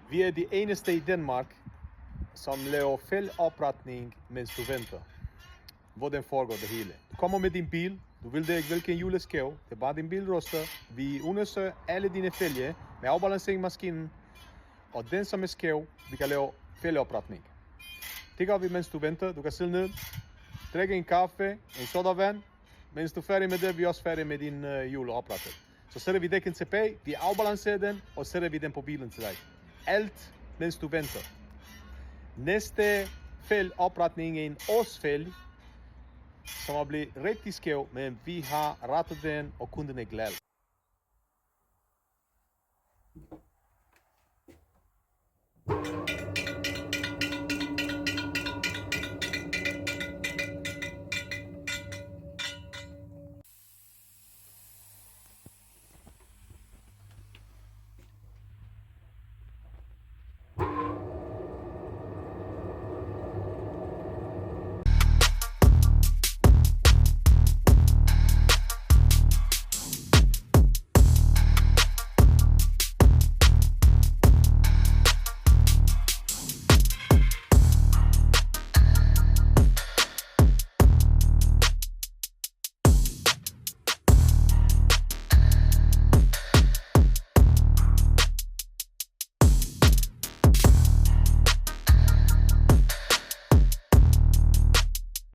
Vi er de eneste i Danmark, som laver fældopretning, mens du venter. Hvordan foregår det hele? Du kommer med din bil, du ved ikke hvilken hjul er skæv, det er bare din bil ruster. Vi undersøger alle dine fælge med afbalanceringsmaskinen, og den som er skæv, vi kan lave fældeopretning. Det gør vi, mens du venter. Du kan sidde ned, drikke en kaffe, en sodavand. Mens du er færdig med det, vi er også færdige med din hjul oprettet. Så sætter vi dækken tilbage, vi afbalancerer den, og sætter vi den på bilen til dig. Alt, mens du venter. Næste fældopretning er en årsfæld, som er blevet rigtig skæv, men vi har rettet den, og kunden er glad.